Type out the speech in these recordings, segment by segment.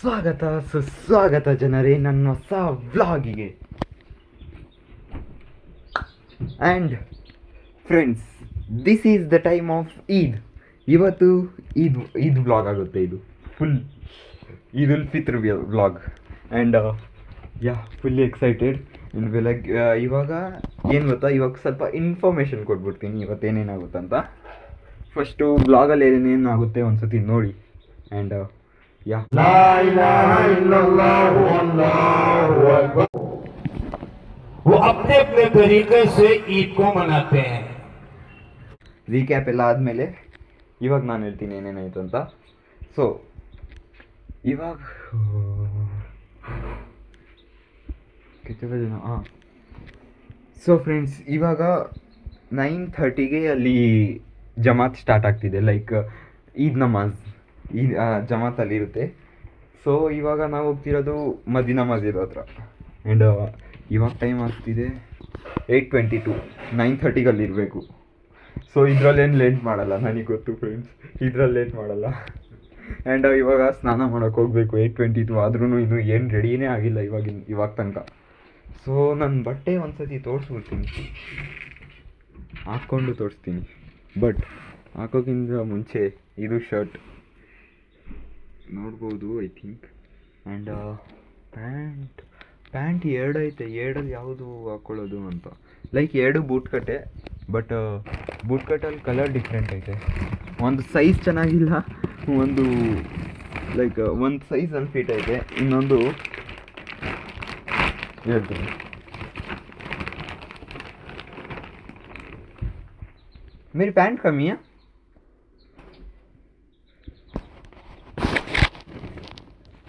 ಸ್ವಾಗತ ಸುಸ್ವಾಗತ ಜನರೇ ನನ್ನ ಹೊಸ ವ್ಲಾಗಿಗೆ. And friends, this is the time of Eid. ಇವತ್ತು ಈದ್ ವ್ಲಾಗ್ ಆಗುತ್ತೆ. ಇದು full Eid ul Fitr vlog. And fully excited. ಇವಾಗ ಏನು ಗೊತ್ತಾ, ಇವಾಗ ಸ್ವಲ್ಪ ಇನ್ಫಾರ್ಮೇಷನ್ ಕೊಟ್ಬಿಡ್ತೀನಿ ಇವತ್ತೇನೇನಾಗುತ್ತಂತ. ಫಸ್ಟು ವ್ಲಾಗಲ್ಲಿ ಏನೇನಾಗುತ್ತೆ ಒಂದ್ಸತಿ ನೋಡಿ. ಆ್ಯಂಡ್ वो अपने अपने तरीके से ईद को मनाते हैं. ರೀಕ್ಯಾಪ್ ಎಲ್ಲ ಆದಮೇಲೆ ಇವಾಗ ನಾನು ಹೇಳ್ತೀನಿ ಏನೇನಾಯಿತು ಅಂತ. ಸೊ ಇವಾಗ ಸೊ ಫ್ರೆಂಡ್ಸ್, ಇವಾಗ 9:30ಗೆ ಅಲ್ಲಿ ಜಮಾತ್ ಸ್ಟಾರ್ಟ್ ಆಗ್ತಿದೆ. ಲೈಕ್ ಈದ್ ನಮಾಜ್ ಜಮಾತಲ್ಲಿ ಇರುತ್ತೆ. ಸೊ ಇವಾಗ ನಾವು ಹೋಗ್ತಿರೋದು ಮದೀನಾ ಮಸ್ಜಿದ್ ಹತ್ರ. ಆ್ಯಂಡ್ ಇವಾಗ ಟೈಮ್ ಆಗ್ತಿದೆ 8:22. 9:30ಗೆ ಅಲ್ಲಿ ಇರಬೇಕು. ಸೊ ಇದ್ರಲ್ಲೇನು ಲೇಟ್ ಮಾಡಲ್ಲ, ನನಗೆ ಗೊತ್ತು ಫ್ರೆಂಡ್ಸ್, ಇದ್ರಲ್ಲಿ ಲೇಟ್ ಮಾಡಲ್ಲ. ಆ್ಯಂಡ್ ಇವಾಗ ಸ್ನಾನ ಮಾಡೋಕ್ಕೆ ಹೋಗಬೇಕು. 8:22 ಆದ್ರೂ ಇನ್ನೂ ಏನು ರೆಡಿನೇ ಆಗಿಲ್ಲ ಇವಾಗ ತನಕ. ಸೊ ನನ್ನ ಬಟ್ಟೆ ಒಂದ್ಸತಿ ತೋರಿಸ್ಬಿಡ್ತೀನಿ, ಹಾಕ್ಕೊಂಡು ತೋರಿಸ್ತೀನಿ. ಬಟ್ ಹಾಕೋಕ್ಕಿಂತ ಮುಂಚೆ ಇದು ಶರ್ಟ್ ನೋಡ್ಬೋದು ಐ ಥಿಂಕ್. ಆ್ಯಂಡ್ ಪ್ಯಾಂಟ್ ಎರಡು ಐತೆ. ಎರಡಲ್ಲಿ ಯಾವುದು ಹಾಕ್ಕೊಳ್ಳೋದು ಅಂತ. ಲೈಕ್ ಎರಡು ಬೂಟ್ ಕಟ್ಟೆ, ಬಟ್ ಬೂಟ್ ಕಟ್ಟಲ್ಲಿ ಕಲರ್ ಡಿಫ್ರೆಂಟ್ ಐತೆ. ಒಂದು ಸೈಜ್ ಚೆನ್ನಾಗಿಲ್ಲ, ಒಂದು ಸೈಜಲ್ಲಿ ಫಿಟ್ ಐತೆ, ಇನ್ನೊಂದು ಹೇಳ್ತೀನಿ. ಮೇರಿ ಪ್ಯಾಂಟ್ ಕಮ್ಮಿಯಾ?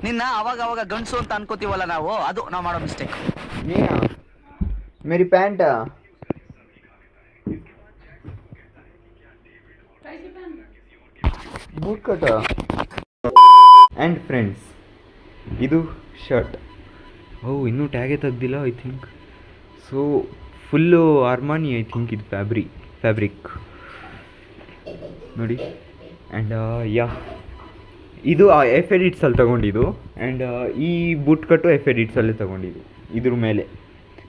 ನಿನ್ನ ಅವಾಗ ಅವಾಗ ಗಂಡಸು ಅಂತ ಅನ್ಕೋತೀವಲ್ಲ ನಾವು, ಅದು ನಾವು ಮಾಡೋ ಮಿಸ್ಟೇಕ್. ಮೇರಿ pant boot cut. And friends, ಇದು ಶರ್ಟ್. ಇನ್ನೂ ಟ್ಯಾಗೇ ತೆಗ್ದಿಲ್ಲ I think. So full Armani I think. ಇದು ಫ್ಯಾಬ್ರಿಕ್ ನೋಡಿ. ಆ್ಯಂಡ್ ಇದು ಎಫ್ ಎಡಿಟ್ಸಲ್ಲಿ ತೊಗೊಂಡಿದ್ದು. ಆ್ಯಂಡ್ ಈ ಬೂಟ್ ಕಟ್ಟು ಎಫ್ ಎಡಿಟ್ಸಲ್ಲೇ ತೊಗೊಂಡಿದ್ದು. ಇದ್ರ ಮೇಲೆ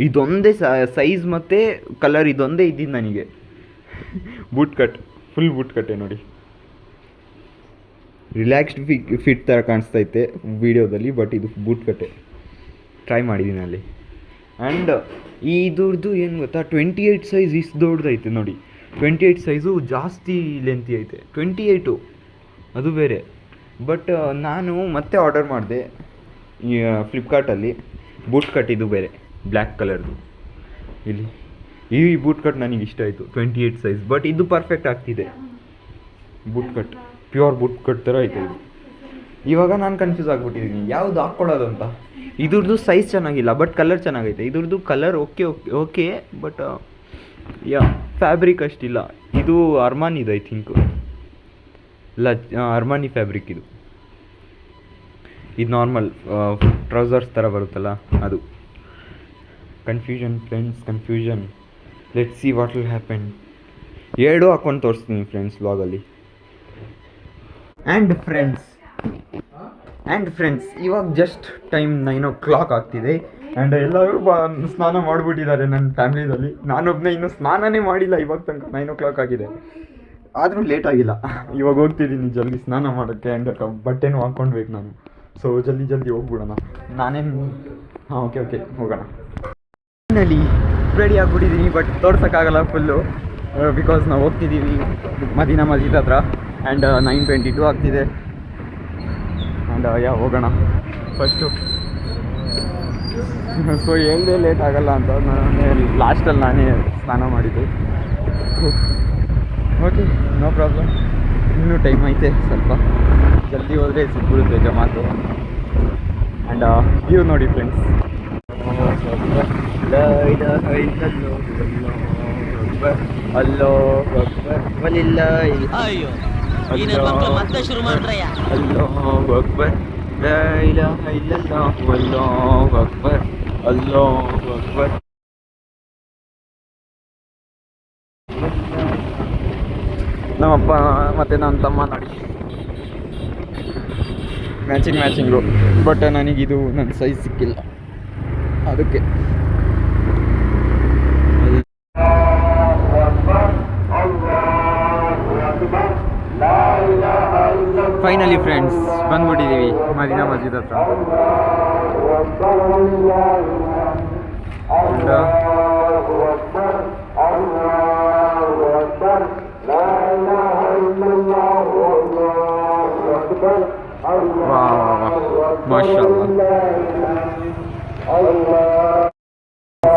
ಇದೊಂದೇ ಸೈಜ್ ಮತ್ತು ಕಲರ್ ಇದೊಂದೇ ಇದ್ದಿದ್ದು ನನಗೆ. ಬೂಟ್ ಕಟ್, ಫುಲ್ ಬೂಟ್ ಕಟ್ಟೆ ನೋಡಿ. ರಿಲ್ಯಾಕ್ಸ್ಡ್ ಫಿಟ್ ಥರ ಕಾಣಿಸ್ತೈತೆ ವೀಡಿಯೋದಲ್ಲಿ, ಬಟ್ ಇದು ಬೂಟ್ ಕಟ್ಟೆ. ಟ್ರೈ ಮಾಡಿದ್ದೀನಿ ಅಲ್ಲಿ. ಆ್ಯಂಡ್ ಇದ್ರದ್ದು ಏನು ಗೊತ್ತಾ, 28 ಸೈಜ್ ಇಷ್ಟು ದೊಡ್ಡದೈತೆ ನೋಡಿ. 28 ಸೈಜು ಜಾಸ್ತಿ ಲೆಂತಿ ಐತೆ. 28 ಅದು ಬೇರೆ. ಬಟ್ ನಾನು ಮತ್ತೆ ಆರ್ಡರ್ ಮಾಡಿದೆ ಈ ಫ್ಲಿಪ್ಕಾರ್ಟಲ್ಲಿ ಬೂಟ್ ಕಟ್. ಇದು ಬೇರೆ ಬ್ಲ್ಯಾಕ್ ಕಲರ್ದು. ಇಲ್ಲಿ ಈ ಬೂಟ್ ಕಟ್ ನನಗೆ ಇಷ್ಟ ಆಯಿತು, 28 ಸೈಜ್. ಬಟ್ ಇದು ಪರ್ಫೆಕ್ಟ್ ಆಗ್ತಿದೆ. Boot cut pure boot cut ಥರ ಐತೆ ಇದು. ಇವಾಗ ನಾನು ಕನ್ಫ್ಯೂಸ್ ಆಗಿಬಿಟ್ಟಿದ್ದೀನಿ ಯಾವುದು ಹಾಕ್ಕೊಳ್ಳೋದು ಅಂತ. ಇದ್ರದ್ದು ಸೈಜ್ ಚೆನ್ನಾಗಿಲ್ಲ, ಬಟ್ ಕಲರ್ ಚೆನ್ನಾಗೈತೆ. ಇದ್ರದ್ದು ಕಲರ್ ಓಕೆ ಬಟ್ ಫ್ಯಾಬ್ರಿಕ್ ಅಷ್ಟಿಲ್ಲ. ಇದು ಅರ್ಮಾನಿದು ಐ ಥಿಂಕ್. ಅರ್ಮಾನಿ ಫ್ಯಾಬ್ರಿಕ್ ಇದು ನಾರ್ಮಲ್ ಟ್ರೌಸರ್ಸ್ ಥರ ಬರುತ್ತಲ್ಲ ಅದು. Confusion friends, confusion. Let's see what will happen. ಎರಡು ಹಾಕ್ಕೊಂಡು ತೋರಿಸ್ತೀನಿ ಫ್ರೆಂಡ್ಸ್ ವ್ಲಾಗಲ್ಲಿ. ಆ್ಯಂಡ್ ಫ್ರೆಂಡ್ಸ್, ಇವಾಗ ಜಸ್ಟ್ ಟೈಮ್ 9 o'clock ಆಗ್ತಿದೆ. ಆ್ಯಂಡ್ ಎಲ್ಲರೂ ಸ್ನಾನ ಮಾಡಿಬಿಟ್ಟಿದ್ದಾರೆ ನನ್ನ ಫ್ಯಾಮಿಲಿದಲ್ಲಿ. ನಾನೊಬ್ಬನೇ ಇನ್ನೂ ಸ್ನಾನನೇ ಮಾಡಿಲ್ಲ ಇವಾಗ ತನಕ. 9 o'clock ಆಗಿದೆ, ಆದರೂ ಲೇಟ್ ಆಗಿಲ್ಲ. ಇವಾಗ ಹೋಗ್ತಿದ್ದೀನಿ ಜಲ್ದಿ ಸ್ನಾನ ಮಾಡೋಕ್ಕೆ. ಆ್ಯಂಡ್ ಬಟ್ಟೆನೂ ಹಾಕ್ಕೊಳ್ಬೇಕು ನಾನು. ಸೊ ಜಲ್ದಿ ಹೋಗ್ಬಿಡೋಣ. ನಾನೇನು ಓಕೆ ಹೋಗೋಣ. ಫೈನಲಿ ರೆಡಿ ಆಗಿಬಿಟ್ಟಿದ್ದೀನಿ, ಬಟ್ ತೋರ್ಸೋಕ್ಕಾಗಲ್ಲ ಫುಲ್ಲು, ಬಿಕಾಸ್ ನಾವು ಹೋಗ್ತಿದ್ದೀವಿ ಮದೀನಾ ಮಸ್ಜಿದ್ ಹತ್ರ. ಆ್ಯಂಡ್ 9:22 ಆಗ್ತಿದೆ. ಆ್ಯಂಡ್ ಹೋಗೋಣ ಫಸ್ಟು. ಸೊ ಹೇಳ್ದೆ ಲೇಟ್ ಆಗಲ್ಲ ಅಂತ ಲಾಸ್ಟಲ್ಲಿ ನಾನೇ ಸ್ನಾನ ಮಾಡಿದ್ದು. Okay, no problem. ಇನ್ನೂ ಟೈಮ್ ಐತೆ ಸ್ವಲ್ಪ. ಜಲ್ದಿ ಹೋದರೆ ಸಿಕ್ಬಿಡುತ್ತೆ ಜಮಾತು. ಆ್ಯಂಡ್ ವ್ಯೂ ನೋಡಿ ಫ್ರೆಂಡ್ಸ್. ಅಲ್ಲೋ ಅಯ್ಯೋ, ಮತ್ತೆ ಶುರು ಮಾಡ್ರಯ್ಯ. ಅಲ್ಲಾಹು ಅಕ್ಬರ್, ಲಾ ಇಲಾಹ ಇಲ್ಲಲ್ಲಾಹು, ಅಲ್ಲಾಹು ಅಕ್ಬರ್, ಅಲ್ಲಾಹು ಅಕ್ಬರ್. ನಮ್ಮಪ್ಪ ಮತ್ತು ನನ್ನ ತಮ್ಮ ನೋಡಿ ಮ್ಯಾಚಿಂಗು. ಬಟ್ ನನಗಿದು ನನ್ನ ಸೈಜ್ ಸಿಕ್ಕಿಲ್ಲ, ಅದಕ್ಕೆ. ಫೈನಲಿ ಫ್ರೆಂಡ್ಸ್ ಬಂದ್ಬಿಟ್ಟಿದ್ದೀವಿ ಮದೀನಾ ಮಸ್ಜಿದ್ ಹತ್ರ. ಮಾಶಾಅಲ್ಲಾ,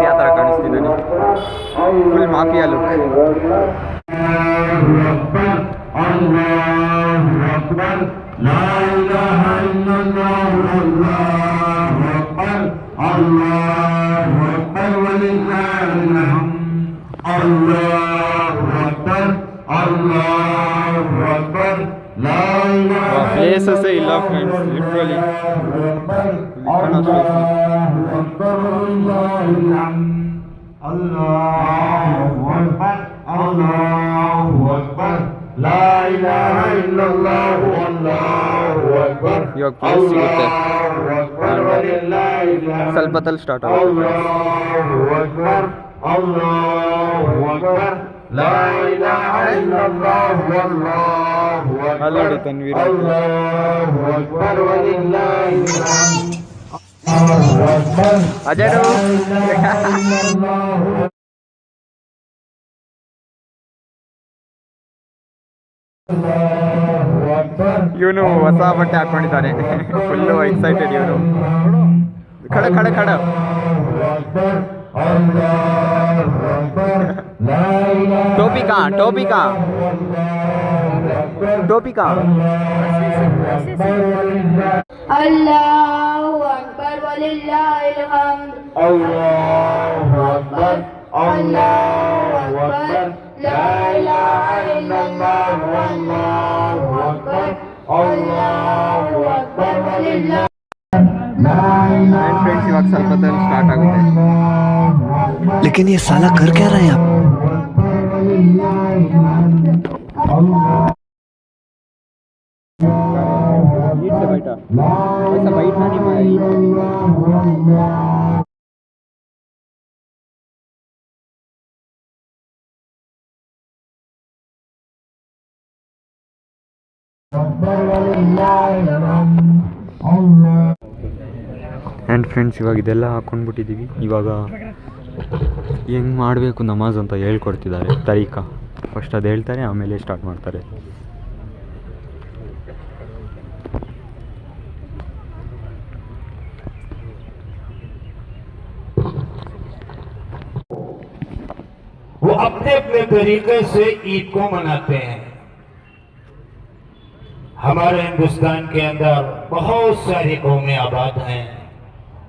ಆ ಥರ ಕಾಣಿಸ್ತಿದ್ದಾನೆ, ಫುಲ್ ಮಾಫಿಯಾ ಲುಕ್. ಪ್ಲೇಸಸ್ಸೇ ಇಲ್ಲ ಫ್ರೆಂಡ್ಸ್, ಲಿಟ್ರಲಿ. ಇವಾಗ ಪ್ಲೇಸ್ ಸಿಗುತ್ತೆ, ಸ್ವಲ್ಪ ಹೊತ್ತಲ್ಲಿ ಸ್ಟಾರ್ಟ್ ಆಗುತ್ತೆ. ಅಲ್ಲೋಡಿ ತನ್ವೀರ್ ಅಜಯ್ ಇವನು ಹೊಸ ಬಟ್ಟೆ ಹಾಕೊಂಡಿದ್ದಾನೆ, ಫುಲ್ಲು ಎಕ್ಸೈಟೆಡ್ ಇವನು. ಖಡ ಖಡ ಖಡ टोपी कहाँ अल्लाहु अकबर वलिल्लाहिल हम्द अल्लाहु अकबर ला इलाहा इल्लल्लाह अल्लाहु अकबर वलिल्लाह. फ्रेंड्स इವಾಗ ಸ್ವಲ್ಪ ಹೊತ್ತಲ್ಲಿ ಸ್ಟಾರ್ಟ್ ಆಗುತ್ತೆ. लेकिन ये साला कर क्या रहा है आप? से बैठा ऐसा बैठना नहीं भाई. ಆ್ಯಂಡ್ ಫ್ರೆಂಡ್ಸ್ ಇವಾಗ ಇದೆಲ್ಲ ಹಾಕ್ಕೊಂಡ್ಬಿಟ್ಟಿದ್ದೀವಿ. ಇವಾಗ ಹೆಂಗೆ ಮಾಡಬೇಕು ನಮಾಜ್ ಅಂತ ಹೇಳ್ಕೊಡ್ತಿದ್ದಾರೆ, ತರೀಕಾ. ಫಸ್ಟ್ ಅದು ಹೇಳ್ತಾರೆ, ಆಮೇಲೆ ಸ್ಟಾರ್ಟ್ ಮಾಡ್ತಾರೆ. वो अपने अपने तरीके से ईद को मनाते हैं. हमारे हिंदुस्तान के अंदर बहुत सारी कौमें आबाद हैं,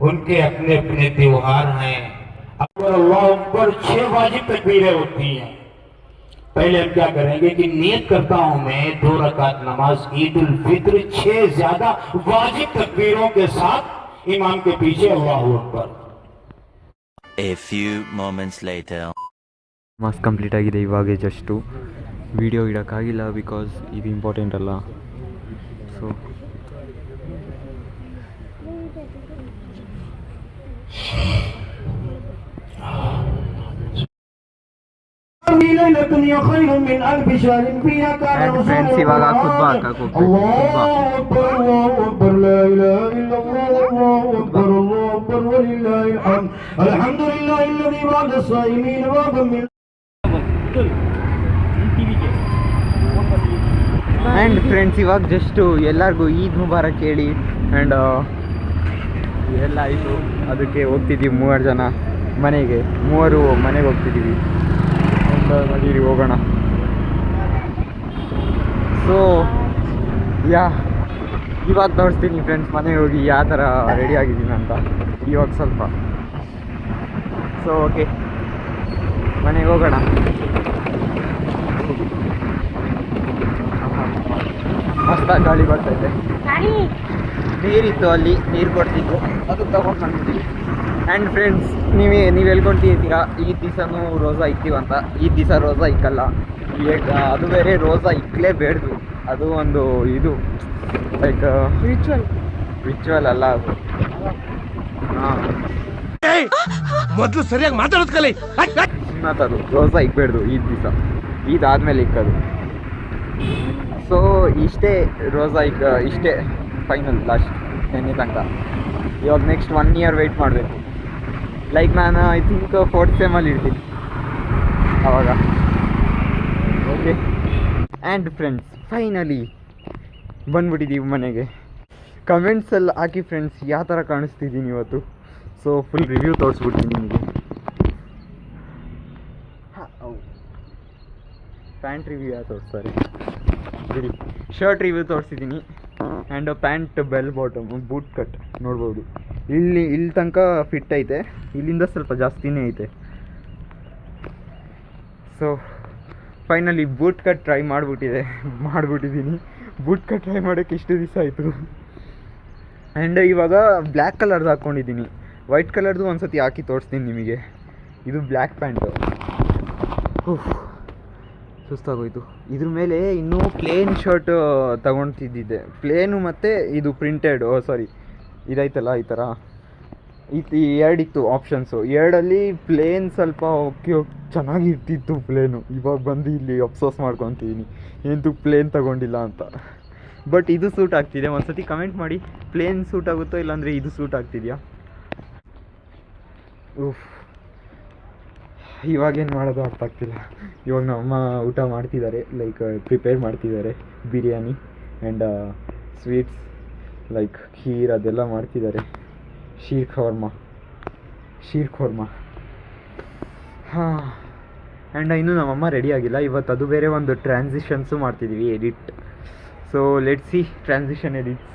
उनके अपने अपने त्योहार हैं. अल्लाह पर 6 वाजिब तकबीरें होती हैं. पहले हम क्या करेंगे कि नियत करता हूं मैं 2 रकात नमाज ईद उल फित्र 6 ज्यादा वाजिब तकबीरों के साथ इमाम के पीछे अल्लाहु अकबर. A few moments later. ಮಾಸ್ ಕಂಪ್ಲೀಟ್ ಆಗಿದೆ. ಇವಾಗ ಜಸ್ಟು ವಿಡಿಯೋ ಇಡೋಕ್ಕಾಗಿಲ್ಲ, ಬಿಕಾಸ್ ಇದು ಇಂಪಾರ್ಟೆಂಟ್ ಅಲ್ಲ. ಸೊ ಫ್ರೆಂಡ್ಸ್ ಇವಾಗ ಖುತ್ಬಾ ಹಾಕಕ್ಕೆ ಆ್ಯಂಡ್ ಫ್ರೆಂಡ್ಸ್ ಇವಾಗ ಜಸ್ಟು ಎಲ್ಲರಿಗೂ ಈದ್ ಮುಬಾರಕ್ ಹೇಳಿ ಆ್ಯಂಡ್ ಎಲ್ಲ ಆಯಿತು. ಅದಕ್ಕೆ ಹೋಗ್ತಿದ್ದೀವಿ 3 ಜನ ಮನೆಗೆ, 3 ಮನೆಗೆ ಹೋಗ್ತಿದ್ದೀವಿ. ನಡೀರಿ ಹೋಗೋಣ. ಸೊ ಇವಾಗ ತೋರಿಸ್ತೀನಿ ಫ್ರೆಂಡ್ಸ್ ಮನೆಗೆ ಹೋಗಿ ಯಾವ ಥರ ರೆಡಿ ಆಗಿದ್ದೀನಿ ಅಂತ ಇವಾಗ ಸ್ವಲ್ಪ. ಸೊ ಓಕೆ, ಮನೆಗೆ ಹೋಗೋಣ. ಮಸ್ತಾಗಿ ಗಾಳಿ ಬರ್ತೈತೆ. ನೀರಿತ್ತು ಅಲ್ಲಿ, ನೀರು ಕೊಡ್ತಿದ್ದು, ಅದು ತಗೊಂಡು ಬಂದಿದ್ದೀವಿ. ಆ್ಯಂಡ್ ಫ್ರೆಂಡ್ಸ್ ನೀವು ಹೇಳ್ಕೊಳ್ತಿದ್ದೀರಾ ಈ ದಿವಸನೂ ರೋಜಾ ಇಕ್ತೀವಂತ. ಈ ದಿವಸ ರೋಜಾ ಇಕ್ಕಲ್ಲ, ಅದು ಬೇರೆ ರೋಜಾ ಇಕ್ಕಲೇಬೇಡ್ದು. ಅದು ಒಂದು ಇದು ಲೈಕ್ ರಿಚುವಲ್ ಅಲ್ಲ ಅದು. ಹಾಂ ಮೊದಲು ಸರಿಯಾಗಿ ಮಾತಾಡೋದು ಕಲಿ. ಅದು ರೋಸಾ ಇಕ್ಬೇಡ್ದು ಈದ್ ದಿವಸ, ಈದಾದ್ಮೇಲೆ ಇಕ್ಕೋದು. ಸೊ ಇಷ್ಟೇ ರೋಸಾ ಇಷ್ಟೇ ಫೈನಲ್ ಲಾಸ್ಟ್ ನೆನ್ನೆ ತನಕ. ಇವಾಗ ನೆಕ್ಸ್ಟ್ 1 year ವೆಯ್ಟ್ ಮಾಡಬೇಕು. ಲೈಕ್ ನಾನು ಐ ಥಿಂಕ್ 4th ಸೆಮಲ್ಲಿ ಇರ್ತೀನಿ ಆವಾಗ. ಓಕೆ ಆ್ಯಂಡ್ ಫ್ರೆಂಡ್ಸ್ ಫೈನಲಿ ಬಂದ್ಬಿಟ್ಟಿದ್ದೀವಿ ಮನೆಗೆ. ಕಮೆಂಟ್ಸಲ್ಲಿ ಹಾಕಿ ಫ್ರೆಂಡ್ಸ್ ಯಾವ ಥರ ಕಾಣಿಸ್ತಿದ್ದೀನಿ ಇವತ್ತು. ಸೊ ಫುಲ್ ರಿವ್ಯೂ ತೋರಿಸ್ಬಿಡ್ತೀನಿ ನಿಮಗೆ. ಪ್ಯಾಂಟ್ ರಿವ್ಯೂ ಯಾವ ತೋರಿಸ್ತಾರೆ ಬಿಡಿ. ಶರ್ಟ್ ರಿವ್ಯೂ ತೋರಿಸಿದ್ದೀನಿ. And pant bell bottom boot cut ನೋಡ್ಬೋದು. ಇಲ್ಲಿ ತನಕ ಫಿಟ್ ಐತೆ, ಇಲ್ಲಿಂದ ಸ್ವಲ್ಪ ಜಾಸ್ತಿನೇ ಐತೆ. So finally boot cut try ಮಾಡಿಬಿಟ್ಟಿದ್ದೀನಿ. ಬೂಟ್ ಕಟ್ ಟ್ರೈ ಮಾಡೋಕ್ಕೆ ಇಷ್ಟು ದಿವಸ ಆಯಿತು. ಆ್ಯಂಡ್ ಇವಾಗ ಬ್ಲ್ಯಾಕ್ ಕಲರ್ದು ಹಾಕ್ಕೊಂಡಿದ್ದೀನಿ. ವೈಟ್ ಕಲರ್ದು ಒಂದು ಸತಿ ಹಾಕಿ ತೋರಿಸ್ತೀನಿ ನಿಮಗೆ. ಇದು ಬ್ಲ್ಯಾಕ್ ಪ್ಯಾಂಟು. ಸುಸ್ತಾಗೋಯ್ತು. ಇದ್ರ ಮೇಲೆ ಇನ್ನೂ ಪ್ಲೇನ್ ಶರ್ಟ್ ತಗೊಳ್ತಿದ್ದಿದ್ದೆ. ಪ್ಲೇನು ಮತ್ತು ಇದು ಪ್ರಿಂಟೆಡು ಇದೈತಲ್ಲ ಈ ಥರ ಈ ಎರಡಿತ್ತು ಆಪ್ಷನ್ಸು. ಎರಡಲ್ಲಿ ಪ್ಲೇನ್ ಸ್ವಲ್ಪ ಓಕೆ ಚೆನ್ನಾಗಿರ್ತಿತ್ತು ಪ್ಲೇನು. ಇವಾಗ ಬಂದು ಇಲ್ಲಿ ಅಫ್ಸೋಸ್ ಮಾಡ್ಕೊತಿದ್ದೀನಿ ಎಂತೂ ಪ್ಲೇನ್ ತಗೊಂಡಿಲ್ಲ ಅಂತ. ಬಟ್ ಇದು ಸೂಟ್ ಆಗ್ತಿದೆ. ಒಂದು ಸತಿ ಕಮೆಂಟ್ ಮಾಡಿ ಪ್ಲೇನ್ ಸೂಟ್ ಆಗುತ್ತೋ ಇಲ್ಲಾಂದರೆ ಇದು ಸೂಟ್ ಆಗ್ತಿದೆಯಾ. ಇವಾಗೇನು ಮಾಡೋದು ಅರ್ಥ ಆಗ್ತಿಲ್ಲ. ಇವಾಗ ನಮ್ಮಮ್ಮ ಊಟ ಮಾಡ್ತಿದ್ದಾರೆ, ಲೈಕ್ ಪ್ರಿಪೇರ್ ಮಾಡ್ತಿದ್ದಾರೆ. Biryani and sweets like kheer ಅದೆಲ್ಲ ಮಾಡ್ತಿದ್ದಾರೆ. ಶೀರ್ ಖೋರ್ಮಾ ಹಾಂ. ಆ್ಯಂಡ್ ಇನ್ನೂ ನಮ್ಮಮ್ಮ ರೆಡಿ ಆಗಿಲ್ಲ ಇವತ್ತು. ಅದು ಬೇರೆ ಒಂದು ಟ್ರಾನ್ಸಿಷನ್ಸು ಮಾಡ್ತಿದ್ದೀವಿ, edit. So let's see transition edits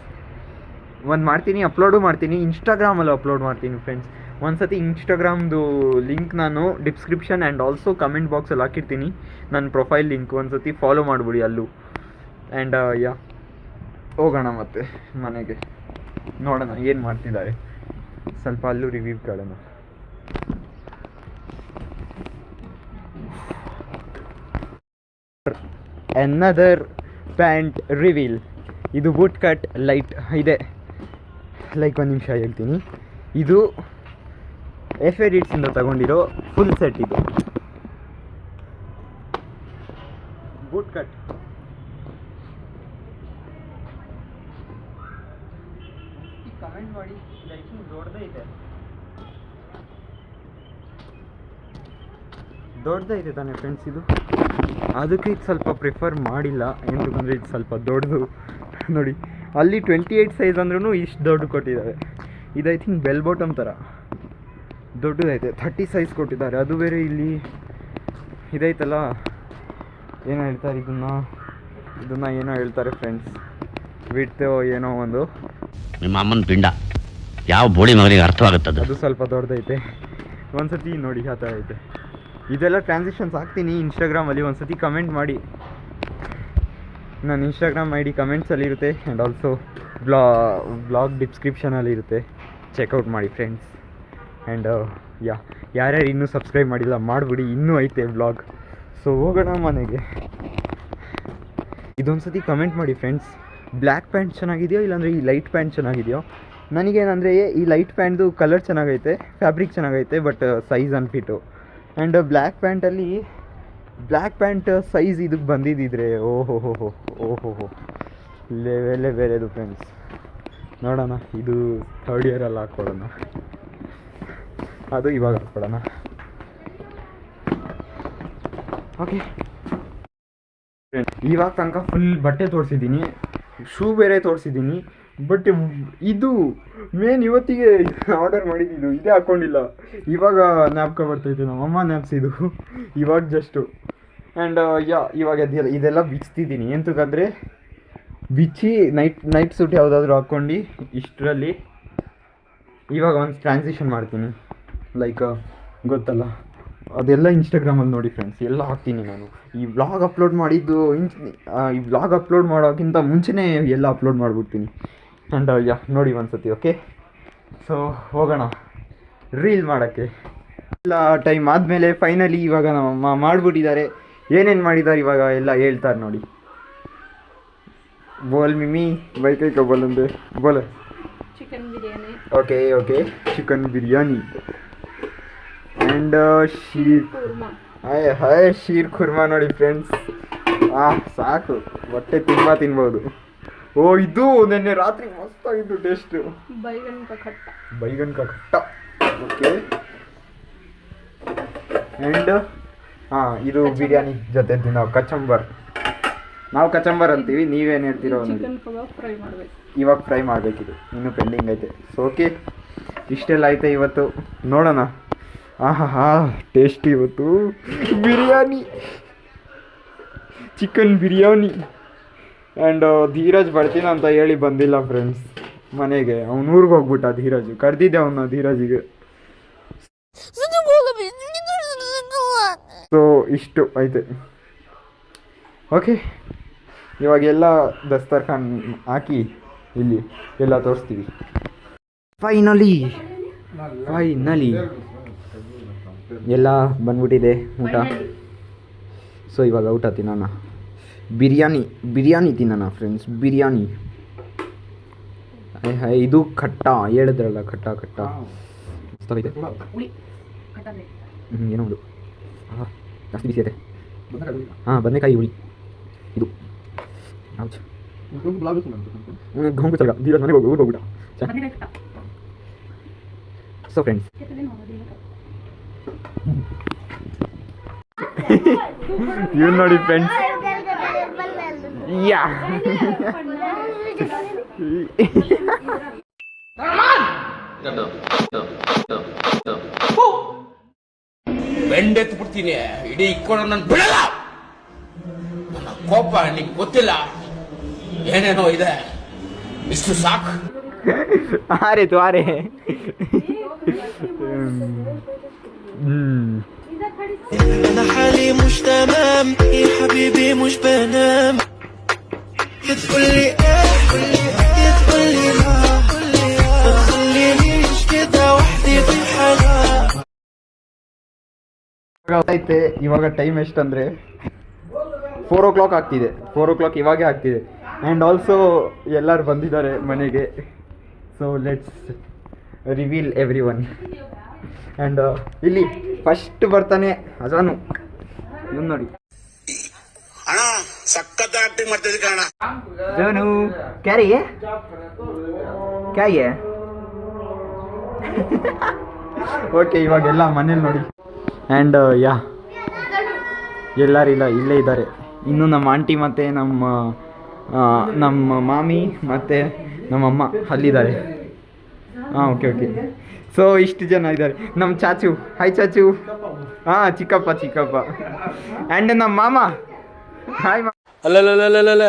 ಒಂದು ಮಾಡ್ತೀನಿ, ಅಪ್ಲೋಡು ಮಾಡ್ತೀನಿ. ಇನ್ಸ್ಟಾಗ್ರಾಮಲ್ಲಿ ಅಪ್ಲೋಡ್ ಮಾಡ್ತೀನಿ ಫ್ರೆಂಡ್ಸ್. ಒಂದು ಸತಿ ಇನ್ಸ್ಟಾಗ್ರಾಮ್ದು ಲಿಂಕ್ ನಾನು ಡಿಸ್ಕ್ರಿಪ್ಷನ್ ಆ್ಯಂಡ್ ಆಲ್ಸೋ ಕಮೆಂಟ್ ಬಾಕ್ಸಲ್ಲಿ ಹಾಕಿರ್ತೀನಿ, ನನ್ನ ಪ್ರೊಫೈಲ್ ಲಿಂಕ್. ಒಂದು ಸತಿ ಫಾಲೋ ಮಾಡಿಬಿಡಿ ಅಲ್ಲೂ. ಆ್ಯಂಡ್ ಹೋಗೋಣ ಮತ್ತೆ ಮನೆಗೆ, ನೋಡೋಣ ಏನು ಮಾಡ್ತಿದ್ದಾರೆ. ಸ್ವಲ್ಪ ಅಲ್ಲೂ ರಿವ್ಯೂ ಕೇಳೋಣ. Another pant reveal. ಇದು ಬೂಟ್ ಕಟ್ ಲೈಟ್ ಇದೆ. ಲೈಕ್ ಒಂದು ನಿಮಿಷ ಹೇಳ್ತೀನಿ. ಇದು ಎಡಿಟ್ಸಿಂದ ತಗೊಂಡಿರೋ ಫುಲ್ ಸೆಟ್. ಇದು ಬೂಟ್ ಕಟ್. ಕಮೆಂಟ್ ಮಾಡಿ ಲೈಕ್ ದೊಡ್ಡದೈತೆ ತಾನೇ ಫ್ರೆಂಡ್ಸ್ ಇದು. ಅದಕ್ಕೆ ಇದು ಸ್ವಲ್ಪ ಪ್ರಿಫರ್ ಮಾಡಿಲ್ಲ, ఎందుకంದರೆ ಇದು ಸ್ವಲ್ಪ ದೊಡ್ಡದು ನೋಡಿ. ಅಲ್ಲಿ 28 ಸೈಜ್ ಅಂದ್ರೂ ಇಷ್ಟು ದೊಡ್ಡ ಕೊಟ್ಟಿದ್ದಾರೆ. ಇದು ಐ ಥಿಂಕ್ ಬೆಲ್ ಬಾಟಮ್ ಥರ ದೊಡ್ಡದೈತೆ. 30 ಸೈಜ್ ಕೊಟ್ಟಿದ್ದಾರೆ. ಅದು ಬೇರೆ ಇಲ್ಲಿ ಇದೈತಲ್ಲ, ಏನೋ ಹೇಳ್ತಾರೆ ಇದನ್ನು ಏನೋ ಹೇಳ್ತಾರೆ ಫ್ರೆಂಡ್ಸ್, ಬಿಡ್ತೇವೋ ಏನೋ ಒಂದು. ನಿಮ್ಮ ಅಮ್ಮನ ಪಿಂಡ ಯಾವ ಬೋಳಿ ಮಗನಿಗೆ ಅರ್ಥವಾಗುತ್ತದೆ. ಅದು ಸ್ವಲ್ಪ ದೊಡ್ಡದೈತೆ. ಒಂದು ಸತಿ ನೋಡಿ ಆ ಥರ ಐತೆ. ಇದೆಲ್ಲ ಟ್ರಾನ್ಸಿಷನ್ಸ್ ಹಾಕ್ತೀನಿ ಇನ್ಸ್ಟಾಗ್ರಾಮಲ್ಲಿ. ಒಂದು ಸತಿ ಕಮೆಂಟ್ ಮಾಡಿ. ನನ್ನ ಇನ್ಸ್ಟಾಗ್ರಾಮ್ ಐ ಡಿ ಕಮೆಂಟ್ಸಲ್ಲಿ ಇರುತ್ತೆ. ಆ್ಯಂಡ್ ಆಲ್ಸೋ ಬ್ಲಾಗ್ ಡಿಸ್ಕ್ರಿಪ್ಷನಲ್ಲಿ ಇರುತ್ತೆ, ಚೆಕ್ಔಟ್ ಮಾಡಿ ಫ್ರೆಂಡ್ಸ್. ಆ್ಯಂಡ್ ಯಾರ್ಯಾರು ಇನ್ನೂ ಸಬ್ಸ್ಕ್ರೈಬ್ ಮಾಡಿಲ್ಲ ಮಾಡಿಬಿಡಿ, ಇನ್ನೂ ಐತೆ ಬ್ಲಾಗ್. ಸೊ ಹೋಗೋಣ ಮನೆಗೆ. ಇದೊಂದು ಸತಿ ಕಮೆಂಟ್ ಮಾಡಿ ಫ್ರೆಂಡ್ಸ್, ಬ್ಲ್ಯಾಕ್ ಪ್ಯಾಂಟ್ ಚೆನ್ನಾಗಿದೆಯೋ ಇಲ್ಲಾಂದರೆ ಈ ಲೈಟ್ ಪ್ಯಾಂಟ್ ಚೆನ್ನಾಗಿದೆಯೋ. ನನಗೇನಂದರೆ ಈ ಲೈಟ್ ಪ್ಯಾಂಟ್ದು ಕಲರ್ ಚೆನ್ನಾಗೈತೆ, ಫ್ಯಾಬ್ರಿಕ್ ಚೆನ್ನಾಗೈತೆ, but size unfit. And black pant size ಇದಕ್ಕೆ ಬಂದಿದ್ದಿದ್ರೆ ಓಹೋ ಲೆವೆಲೇ ಬೇರೆದು ಫ್ರೆಂಡ್ಸ್. ನೋಡೋಣ, ಇದು 3rd ಇಯರಲ್ಲಿ ಹಾಕ್ಕೊಡೋಣ, ಅದು ಇವಾಗ ಹಾಕ್ಕೊಡೋಣ. ಓಕೆ ಇವಾಗ ತನಕ ಫುಲ್ ಬಟ್ಟೆ ತೋರಿಸಿದ್ದೀನಿ, ಶೂ ಬೇರೆ ತೋರಿಸಿದ್ದೀನಿ. ಬಟ್ ಇದು ಮೇನ್ ಇವತ್ತಿಗೆ ಆರ್ಡರ್ ಮಾಡಿದ್ದು ಇದೇ ಹಾಕ್ಕೊಂಡಿಲ್ಲ. ಇವಾಗ ಜ್ಞಾಪಕ ಬರ್ತೈತೆ, ನಮ್ಮಮ್ಮ ಜ್ಞಾಪಿಸಿದ್ದು ಇವಾಗ ಜಸ್ಟು. ಆ್ಯಂಡ್ ಇವಾಗ ಇದೆಲ್ಲ ಬಿಚ್ತಿದ್ದೀನಿ. ಎಂತಕ್ಕಂದರೆ ಬಿಚ್ಚಿ ನೈಟ್ ಸೂಟ್ ಯಾವುದಾದ್ರೂ ಹಾಕ್ಕೊಂಡು ಇಷ್ಟರಲ್ಲಿ ಇವಾಗ ಒಂದು ಟ್ರಾನ್ಸಿಷನ್ ಮಾಡ್ತೀನಿ. ಲೈಕ್ ಗೊತ್ತಲ್ಲ, ಅದೆಲ್ಲ ಇನ್ಸ್ಟಾಗ್ರಾಮಲ್ಲಿ ನೋಡಿ ಫ್ರೆಂಡ್ಸ್, ಎಲ್ಲ ಹಾಕ್ತೀನಿ ನಾನು. ಈ ವ್ಲಾಗ್ ಅಪ್ಲೋಡ್ ಮಾಡಿದ್ದು ಈ ವ್ಲಾಗ್ ಅಪ್ಲೋಡ್ ಮಾಡೋಕ್ಕಿಂತ ಮುಂಚೆನೇ ಎಲ್ಲ ಅಪ್ಲೋಡ್ ಮಾಡಿಬಿಡ್ತೀನಿ. ಆ್ಯಂಡ್ ನೋಡಿ ಒಂದು ಸತಿ. ಓಕೆ, ಸೊ ಹೋಗೋಣ ರೀಲ್ ಮಾಡೋಕ್ಕೆ. ಎಲ್ಲ ಟೈಮ್ ಆದಮೇಲೆ ಫೈನಲಿ ಇವಾಗ ನಮ್ಮಮ್ಮ ಮಾಡಿಬಿಟ್ಟಿದ್ದಾರೆ. ಏನೇನು ಮಾಡಿದ್ದಾರೆ ಇವಾಗ ಎಲ್ಲ ಹೇಳ್ತಾರೆ ನೋಡಿ. बोल मिमी भाई कहीं का बोलेंगे बोल chicken biryani okay okay chicken biryani and sheer khurma hi hi sheer khurma ನೋಡಿ ಫ್ರೆಂಡ್ಸ್ ಸಾಕು ಹೊಟ್ಟೆ ತುಂಬ ತಿನ್ಬೋದು. ಓ ಇದು ನಿನ್ನೆ ರಾತ್ರಿ ಮಸ್ತಾಗಿದ್ದು ಟೇಸ್ಟು ಬೈಗನ್ ಕಾ ಖಟ್ಟ ಬೈಗನ್ ಕಾ ಖಟ್ಟ ಓಕೆ ಆ್ಯಂಡ್ ಇದು ಬಿರಿಯಾನಿ ಜೊತೆ ನಾವು ಕಚಂಬರ್ ನಾವು ಕಚಂಬರ್ ಅಂತೀವಿ, ನೀವೇನು ಹೇಳ್ತೀರೋ ನೋಡಿ. ಚಿಕನ್ ಕಬಾಬ್ ಫ್ರೈ ಮಾಡಬೇಕು. ಇವಾಗ ಫ್ರೈ ಮಾಡಬೇಕಿದು, ಇನ್ನೂ ಪೆಂಡಿಂಗ್ ಐತೆ. ಸೊ ಓಕೆ ಇಷ್ಟೆಲ್ಲ ಐತೆ ಇವತ್ತು. ನೋಡೋಣ. ಆಹಾ ಟೇಸ್ಟಿ ಇವತ್ತು ಬಿರಿಯಾನಿ, ಚಿಕನ್ ಬಿರಿಯಾನಿ. ಆ್ಯಂಡ್ ಧೀರಜ್ ಬರ್ತೀನಿ ಅಂತ ಹೇಳಿ ಬಂದಿಲ್ಲ ಫ್ರೆಂಡ್ಸ್ ಮನೆಗೆ. ಅವ್ನು ಊರಿಗೆ ಹೋಗ್ಬಿಟ್ಟ ಧೀರಜ್. ಕರೆದಿದ್ದೆ ಅವನ್ನ ಧೀರಜಿಗೆ. ಸೊ ಇಷ್ಟು ಐತೆ. ಓಕೆ ಇವಾಗೆಲ್ಲ ದಸ್ತರ್ಖಾನ್ ಹಾಕಿ ಇಲ್ಲಿ ಎಲ್ಲ ತೋರಿಸ್ತೀವಿ. ಫೈನಲಿ ಎಲ್ಲ ಬಂದ್ಬಿಟ್ಟಿದೆ ಊಟ. ಸೊ ಇವಾಗ ಊಟ ತಿನ್ನೋಣ. ಬಿರಿಯಾನಿ ತಿನ್ನೋಣ ಫ್ರೆಂಡ್ಸ್. ಬಿರಿಯಾನಿ ಇದು ಖಟ್ಟ ಹೇಳಿದ್ರಲ್ಲ, ಖಟ್ಟ ಮಸ್ತಾಗೈತೆ. ಏನೋ ಒಂದು ಜಾಸ್ತಿ ಬಿಸಿ ಐತೆ. ಬದನೆಕಾಯಿ ಹುಳಿ ಇದು. ಹೋಗ್ಬಿಟ್ಟಲ್ಲ ಧೀರಜ್ ಮನೆಗೆ ಊರಿಗೆ ಹೋಗ್ಬಿಟ್ಟ. ಸೊ ಫ್ರೆಂಡ್ಸ್ ಇವ್ನು ನೋಡಿ ಫ್ರೆಂಡ್ಸ್. ಯಾ ಬೆಂಡೆತ್ತು ಬಿಡ್ತೀನಿ, ಇಡೀ ಇಕ್ಕೊಂಡು ನಾನು ಬಿಡಲ್ಲ. ನನ್ನ ಕೋಪ ನಿಂಗೆ ಗೊತ್ತಿಲ್ಲ, ಏನೇನೋ ಇದೆ, ಇಷ್ಟು ಸಾಕು. ಆರೆ أنا حالي مش تمام يا حبيبي مش بنام. تقولي إيه تقولي لا، ما تخلينيش كده وحدي في حالها. ಐತೆ ಇವಾಗ ಟೈಮ್ ಎಷ್ಟಂದರೆ 4 o'clock ಆಗ್ತಿದೆ. 4 o'clock ಇವಾಗೇ ಆಗ್ತಿದೆ. ಆ್ಯಂಡ್ ಆಲ್ಸೋ ಎಲ್ಲರೂ ಬಂದಿದ್ದಾರೆ ಮನೆಗೆ. So let's reveal every one. And ಇಲ್ಲಿ ಫಸ್ಟ್ ಬರ್ತಾನೆ ಅಜಾನು. ಇವನು ನೋಡಿ ಅಣ್ಣ ಸಖತ್ ಆಕ್ಟಿಂಗ್ ಮಾಡ್ತಿದ್ದೆ ಕಣ. ಜಾನು ಕ್ಯಾರಿಯೇ ಓಕೆ ಇವಾಗೆಲ್ಲ ಮನೇಲಿ ನೋಡಿ. ಆ್ಯಂಡ್ ಯಾ ಎಲ್ಲರಿಲ್ಲ, ಇಲ್ಲೇ ಇದ್ದಾರೆ. ಇನ್ನು ನಮ್ಮ ಆಂಟಿ ಮತ್ತು ನಮ್ಮ ಮಾಮಿ ಮತ್ತು ನಮ್ಮಮ್ಮ ಅಲ್ಲಿದ್ದಾರೆ. ಓಕೆ ಸೊ ಇಷ್ಟು ಜನ ಇದ್ದಾರೆ. ನಮ್ಮ ಚಾಚು, ಹಾಯ್ ಚಾಚು. ಚಿಕ್ಕಪ್ಪ ಆ್ಯಂಡ್ ನಮ್ಮ ಮಾಮ, ಹಾಯ್ ಮಾ. ಅಲ್ಲಲ್ಲ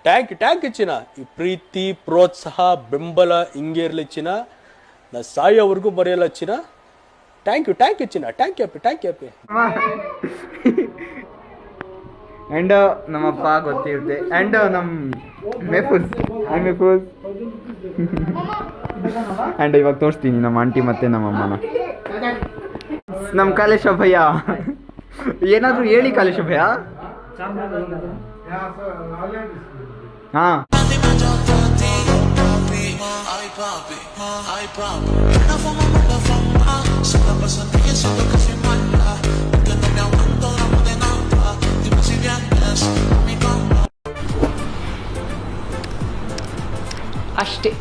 ಟ್ಯಾಂಕ್ ಚಿನ್ನ. ಈ ಪ್ರೀತಿ ಪ್ರೋತ್ಸಾಹ ಬೆಂಬಲ ಹಿಂಗೆ ಇರಲಿ ಚಿನ್ನ. ನಾ ಸಾಯೋವರೆಗೂ ಬರೆಯಲ್ಲ ಚಿನ್ನ. ಥ್ಯಾಂಕ್ ಯು ಚಿನ್ನ. ಟ್ಯಾಂಕ್ ಯು ಅಪ್ಪಿ. ಆ್ಯಂಡ್ ನಮ್ಮಪ್ಪ ಗೊತ್ತಿರುತ್ತೆ. ಆ್ಯಂಡ್ ನಮ್ಮ ಮೆಫೂಸ್ ಆ್ಯಂಡ್ ಇವಾಗ ತೋರಿಸ್ತೀನಿ ನಮ್ಮ ಆಂಟಿ ಮತ್ತು ನಮ್ಮಮ್ಮನ. ನಮ್ಮ ಕಾಲೇಶ ಭಯ್ಯ ಏನಾದರೂ ಹೇಳಿ ಕಾಲೇಶ ಭಯ್ಯ. ಹಾಂ ಅಷ್ಟೇ.